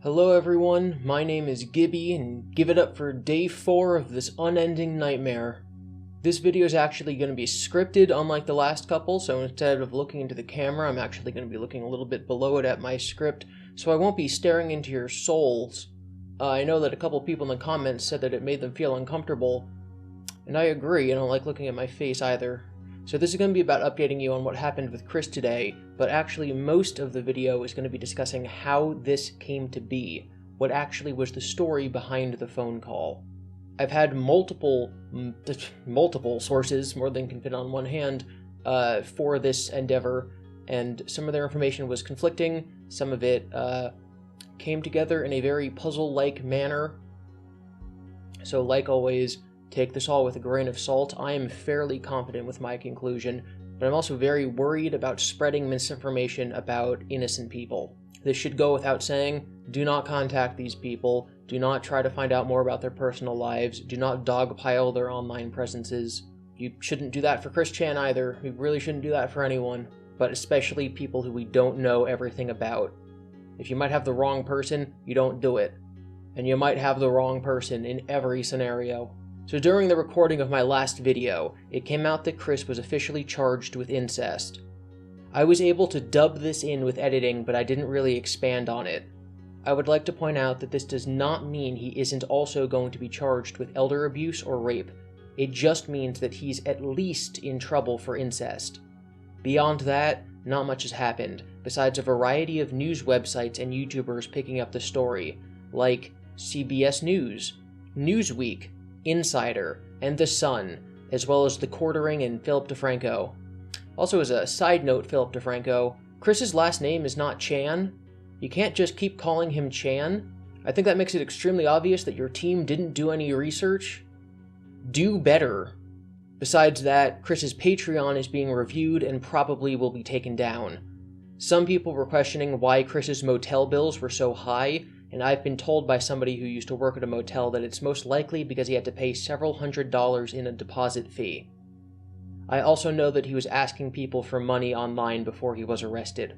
Hello everyone, my name is GiBi, and give it up for day 4 of this unending nightmare. This video is actually going to be scripted unlike the last couple, so instead of looking into the camera, I'm actually going to be looking a little bit below it at my script, so I won't be staring into your souls. I know that a couple people in the comments said that it made them feel uncomfortable, and I agree, I don't like looking at my face either. So this is going to be about updating you on what happened with Chris today, but actually most of the video is going to be discussing how this came to be, what actually was the story behind the phone call. I've had multiple sources, more than can fit on one hand, for this endeavor, and some of their information was conflicting, some of it came together in a very puzzle-like manner. So like always, take this all with a grain of salt. I am fairly confident with my conclusion, but I'm also very worried about spreading misinformation about innocent people. This should go without saying. Do not contact these people. Do not try to find out more about their personal lives. Do not dogpile their online presences. You shouldn't do that for Chris Chan either. We really shouldn't do that for anyone, but especially people who we don't know everything about. If you might have the wrong person, you don't do it. And you might have the wrong person in every scenario. So during the recording of my last video, it came out that Chris was officially charged with incest. I was able to dub this in with editing, but I didn't really expand on it. I would like to point out that this does not mean he isn't also going to be charged with elder abuse or rape. It just means that he's at least in trouble for incest. Beyond that, not much has happened, besides a variety of news websites and YouTubers picking up the story, like CBS News, Newsweek, Insider, and The Sun, as well as The Quartering and Philip DeFranco. Also, as a side note, Philip DeFranco, Chris's last name is not Chan. You can't just keep calling him Chan. I think that makes it extremely obvious that your team didn't do any research. Do better. Besides that, Chris's Patreon is being reviewed and probably will be taken down. Some people were questioning why Chris's motel bills were so high, and I've been told by somebody who used to work at a motel that it's most likely because he had to pay several $100s in a deposit fee. I also know that he was asking people for money online before he was arrested.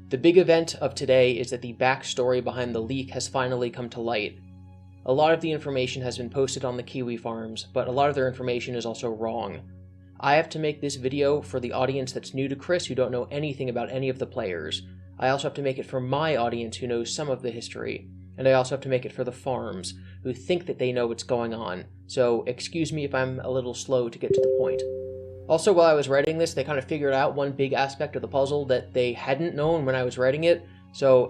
The big event of today is that the backstory behind the leak has finally come to light. A lot of the information has been posted on the Kiwi farms, but a lot of their information is also wrong. I have to make this video for the audience that's new to Chris who don't know anything about any of the players. I also have to make it for my audience who knows some of the history, and I also have to make it for the farms, who think that they know what's going on, so excuse me if I'm a little slow to get to the point. Also, while I was writing this, they kind of figured out one big aspect of the puzzle that they hadn't known when I was writing it, so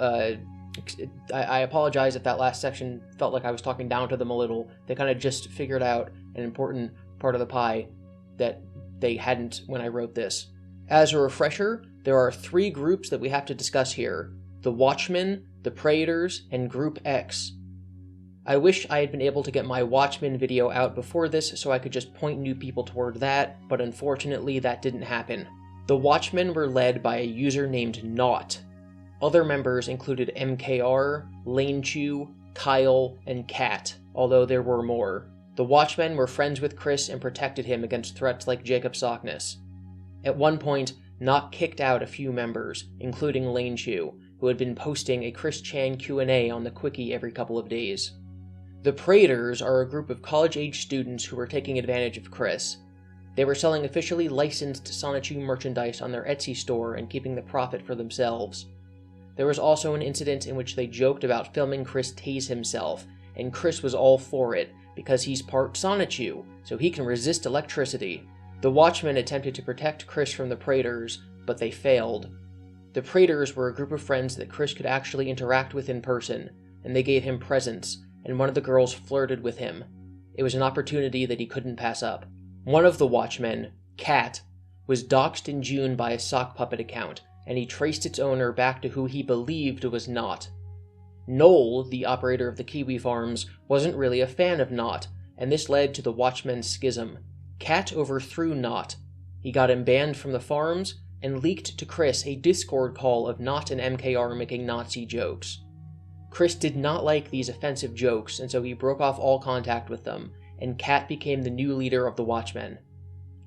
I apologize if that last section felt like I was talking down to them a little. They kind of just figured out an important part of the pie that they hadn't when I wrote this. As a refresher, there are 3 groups that we have to discuss here: the Watchmen, the Praetors, and Group X. I wish I had been able to get my Watchmen video out before this so I could just point new people toward that, but unfortunately that didn't happen. The Watchmen were led by a user named Naught. Other members included MKR, Lane Chew, Kyle, and Kat, although there were more. The Watchmen were friends with Chris and protected him against threats like Jacob Sockness. At one point, Naught kicked out a few members, including Lane Chew, who had been posting a Chris Chan Q&A on the Quickie every couple of days. The Praetors are a group of college-age students who were taking advantage of Chris. They were selling officially licensed Sonichu merchandise on their Etsy store and keeping the profit for themselves. There was also an incident in which they joked about filming Chris tase himself, and Chris was all for it, because he's part Sonichu, so he can resist electricity. The Watchmen attempted to protect Chris from the Praetors, but they failed. The Praetors were a group of friends that Chris could actually interact with in person, and they gave him presents, and one of the girls flirted with him. It was an opportunity that he couldn't pass up. One of the Watchmen, Kat, was doxxed in June by a sock puppet account, and he traced its owner back to who he believed was Naught. Noel, the operator of the Kiwi farms, wasn't really a fan of Naught, and this led to the Watchmen's schism. Kat overthrew Naught. He got him banned from the farms, and leaked to Chris a Discord call of Naught and MKR making Nazi jokes. Chris did not like these offensive jokes, and so he broke off all contact with them, and Kat became the new leader of the Watchmen.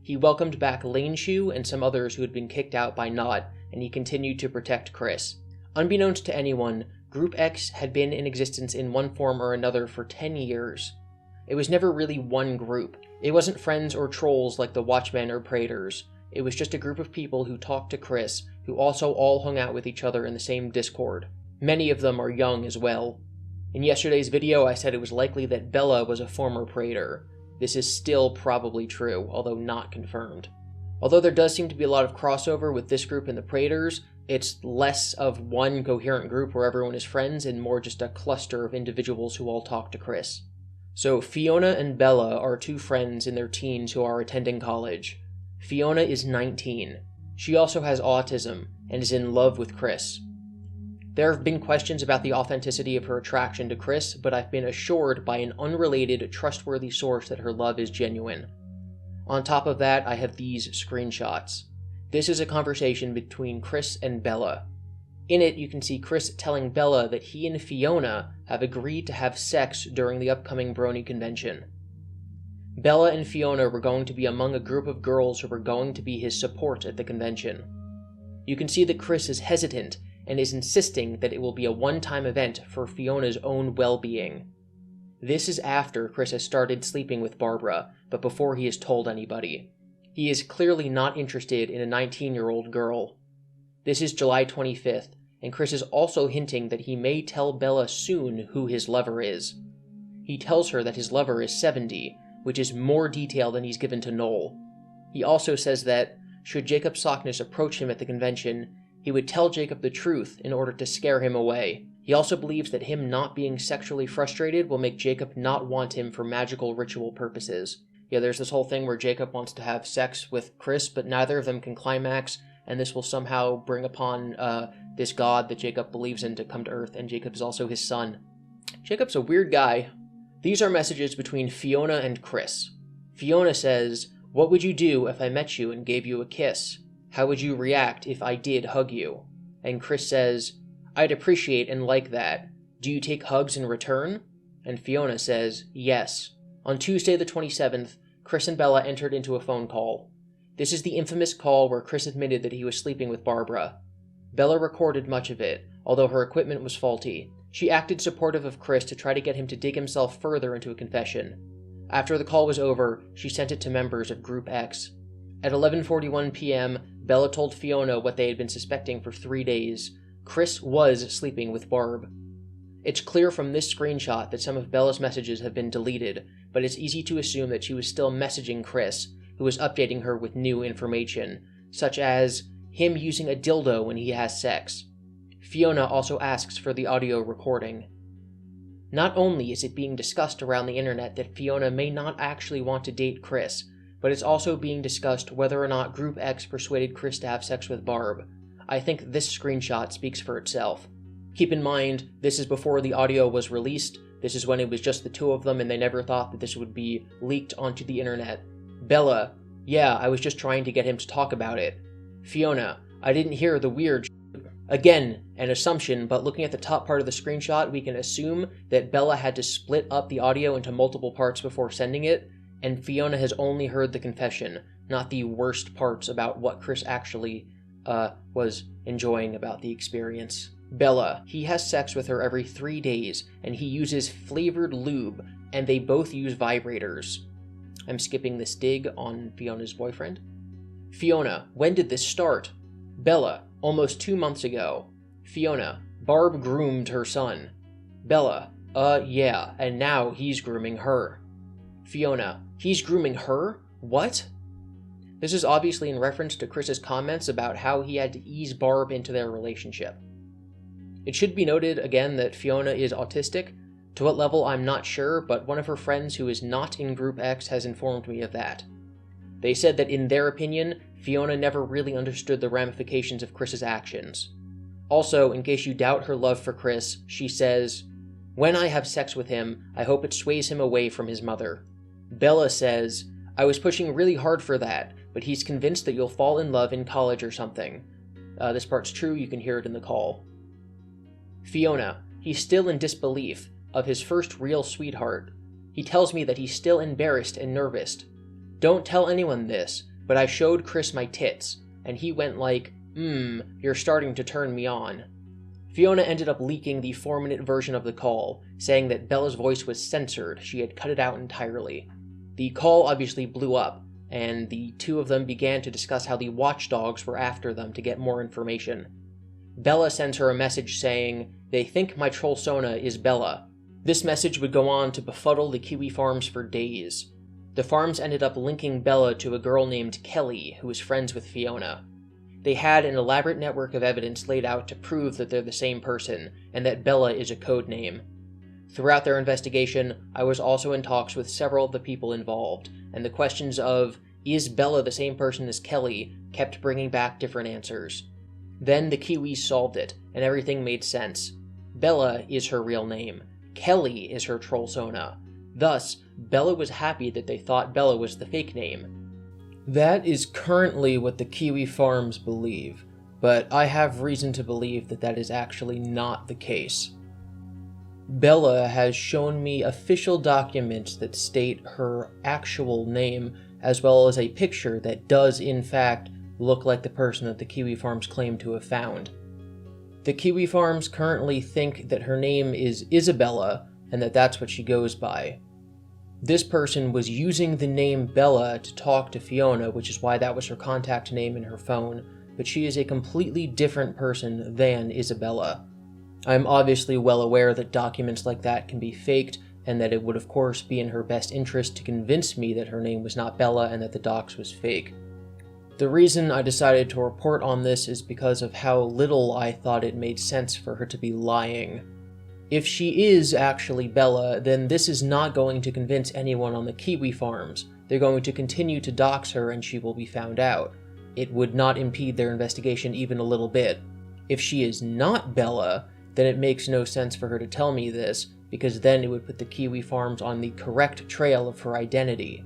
He welcomed back Lane Chew and some others who had been kicked out by Naught, and he continued to protect Chris. Unbeknownst to anyone, Group X had been in existence in one form or another for 10 years. It was never really one group. It wasn't friends or trolls like the Watchmen or Praetors. It was just a group of people who talked to Chris, who also all hung out with each other in the same Discord. Many of them are young as well. In yesterday's video, I said it was likely that Bella was a former Praetor. This is still probably true, although not confirmed. Although there does seem to be a lot of crossover with this group and the Praetors, it's less of one coherent group where everyone is friends and more just a cluster of individuals who all talk to Chris. So Fiona and Bella are two friends in their teens who are attending college. Fiona is 19. She also has autism and is in love with Chris. There have been questions about the authenticity of her attraction to Chris, but I've been assured by an unrelated, trustworthy source that her love is genuine. On top of that, I have these screenshots. This is a conversation between Chris and Bella. In it, you can see Chris telling Bella that he and Fiona have agreed to have sex during the upcoming Brony convention. Bella and Fiona were going to be among a group of girls who were going to be his support at the convention. You can see that Chris is hesitant and is insisting that it will be a one-time event for Fiona's own well-being. This is after Chris has started sleeping with Barbara, but before he has told anybody. He is clearly not interested in a 19-year-old girl. This is July 25th, and Chris is also hinting that he may tell Bella soon who his lover is. He tells her that his lover is 70, which is more detail than he's given to Noel. He also says that, should Jacob Sockness approach him at the convention, he would tell Jacob the truth in order to scare him away. He also believes that him not being sexually frustrated will make Jacob not want him for magical ritual purposes. Yeah, there's this whole thing where Jacob wants to have sex with Chris, but neither of them can climax, and this will somehow bring upon this god that Jacob believes in to come to Earth, and Jacob is also his son. Jacob's a weird guy. These are messages between Fiona and Chris. Fiona says, "What would you do if I met you and gave you a kiss? How would you react if I did hug you?" And Chris says, "I'd appreciate and like that. Do you take hugs in return?" And Fiona says, "Yes." On Tuesday the 27th, Chris and Bella entered into a phone call. This is the infamous call where Chris admitted that he was sleeping with Barbara. Bella recorded much of it, although her equipment was faulty. She acted supportive of Chris to try to get him to dig himself further into a confession. After the call was over, she sent it to members of Group X. At 11:41 p.m., Bella told Fiona what they had been suspecting for 3 days. Chris was sleeping with Barb. It's clear from this screenshot that some of Bella's messages have been deleted, but it's easy to assume that she was still messaging Chris, who was updating her with new information, such as him using a dildo when he has sex. Fiona also asks for the audio recording. Not only is it being discussed around the internet that Fiona may not actually want to date Chris, but it's also being discussed whether or not Group X persuaded Chris to have sex with Barb. I think this screenshot speaks for itself. Keep in mind, this is before the audio was released. This is when it was just the two of them and they never thought that this would be leaked onto the internet. Bella, "Yeah, I was just trying to get him to talk about it." Fiona, "I didn't hear the weird shit." Again, an assumption, but looking at the top part of the screenshot, we can assume that Bella had to split up the audio into multiple parts before sending it, and Fiona has only heard the confession, not the worst parts about what Chris actually was enjoying about the experience. Bella, he has sex with her every 3 days, and he uses flavored lube, and they both use vibrators. I'm skipping this dig on Fiona's boyfriend. Fiona, when did this start? Bella, almost 2 months ago. Fiona, Barb groomed her son. Bella, yeah, and now he's grooming her. Fiona, he's grooming her? What? This is obviously in reference to Chris's comments about how he had to ease Barb into their relationship. It should be noted again that Fiona is autistic. To what level, I'm not sure, but one of her friends who is not in Group X has informed me of that. They said that in their opinion, Fiona never really understood the ramifications of Chris's actions. Also, in case you doubt her love for Chris, she says, "When I have sex with him, I hope it sways him away from his mother." Bella says, "I was pushing really hard for that, but he's convinced that you'll fall in love in college or something." This part's true, you can hear it in the call. Fiona, he's still in disbelief of his first real sweetheart. He tells me that he's still embarrassed and nervous. Don't tell anyone this, but I showed Chris my tits, and he went like, you're starting to turn me on." Fiona ended up leaking the 4-minute version of the call, saying that Bella's voice was censored, she had cut it out entirely. The call obviously blew up, and the two of them began to discuss how the watchdogs were after them to get more information. Bella sends her a message saying, "They think my trollsona is Bella." This message would go on to befuddle the Kiwi farms for days. The farms ended up linking Bella to a girl named Kelly, who was friends with Fiona. They had an elaborate network of evidence laid out to prove that they're the same person, and that Bella is a code name. Throughout their investigation, I was also in talks with several of the people involved, and the questions of, is Bella the same person as Kelly, kept bringing back different answers. Then the Kiwis solved it, and everything made sense. Bella is her real name. Kelly is her trollsona. Thus, Bella was happy that they thought Bella was the fake name. That is currently what the Kiwi farms believe, but I have reason to believe that that is actually not the case. Bella has shown me official documents that state her actual name, as well as a picture that does in fact look like the person that the Kiwi farms claim to have found. The Kiwi farms currently think that her name is Isabella, and that that's what she goes by. This person was using the name Bella to talk to Fiona, which is why that was her contact name in her phone, but she is a completely different person than Isabella. I am obviously well aware that documents like that can be faked, and that it would of course be in her best interest to convince me that her name was not Bella and that the docs was fake. The reason I decided to report on this is because of how little I thought it made sense for her to be lying. If she is actually Bella, then this is not going to convince anyone on the Kiwi farms. They're going to continue to dox her and she will be found out. It would not impede their investigation even a little bit. If she is not Bella, then it makes no sense for her to tell me this, because then it would put the Kiwi farms on the correct trail of her identity.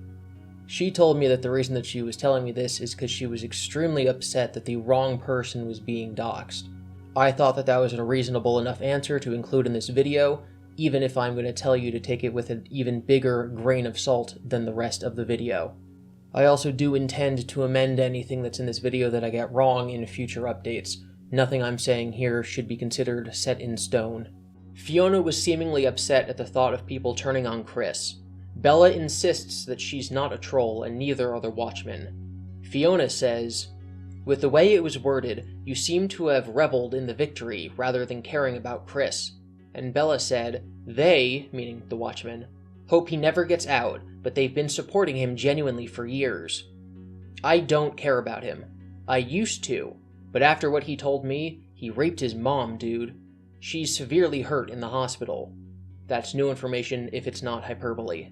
She told me that the reason that she was telling me this is because she was extremely upset that the wrong person was being doxed. I thought that that was a reasonable enough answer to include in this video, even if I'm going to tell you to take it with an even bigger grain of salt than the rest of the video. I also do intend to amend anything that's in this video that I get wrong in future updates. Nothing I'm saying here should be considered set in stone. Fiona was seemingly upset at the thought of people turning on Chris. Bella insists that she's not a troll and neither are the Watchmen. Fiona says, "With the way it was worded, you seem to have reveled in the victory rather than caring about Chris." And Bella said, "They," meaning the Watchmen, "hope he never gets out, but they've been supporting him genuinely for years." I don't care about him. I used to, but after what he told me, he raped his mom, dude. She's severely hurt in the hospital. That's new information if it's not hyperbole.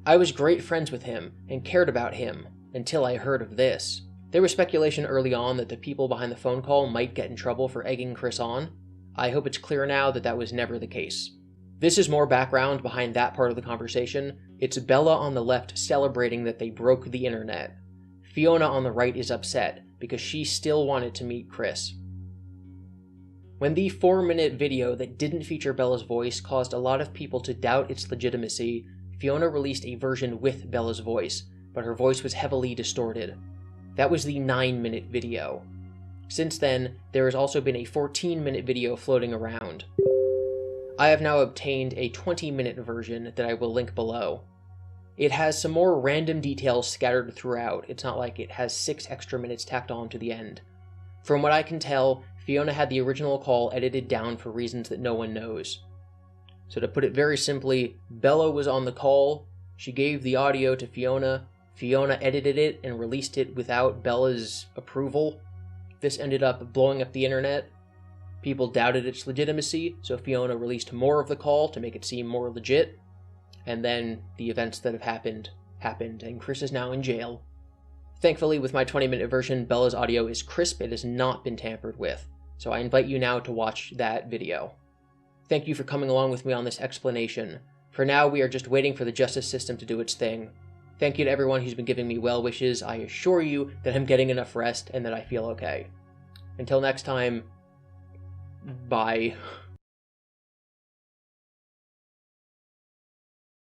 I was great friends with him and cared about him until I heard of this. There was speculation early on that the people behind the phone call might get in trouble for egging Chris on. I hope it's clear now that that was never the case. This is more background behind that part of the conversation. It's Bella on the left celebrating that they broke the internet. Fiona on the right is upset because she still wanted to meet Chris. When the 4-minute video that didn't feature Bella's voice caused a lot of people to doubt its legitimacy, Fiona released a version with Bella's voice, but her voice was heavily distorted. That was the 9-minute video. Since then, there has also been a 14-minute video floating around. I have now obtained a 20-minute version that I will link below. It has some more random details scattered throughout. It's not like it has 6 extra minutes tacked on to the end. From what I can tell, Fiona had the original call edited down for reasons that no one knows. So to put it very simply, Bella was on the call, she gave the audio to Fiona, Fiona edited it and released it without Bella's approval. This ended up blowing up the internet. People doubted its legitimacy, so Fiona released more of the call to make it seem more legit. And then the events that have happened, and Chris is now in jail. Thankfully, with my 20-minute version, Bella's audio is crisp, it has not been tampered with. So I invite you now to watch that video. Thank you for coming along with me on this explanation. For now, we are just waiting for the justice system to do its thing. Thank you to everyone who's been giving me well wishes. I assure you that I'm getting enough rest and that I feel okay. Until next time, bye.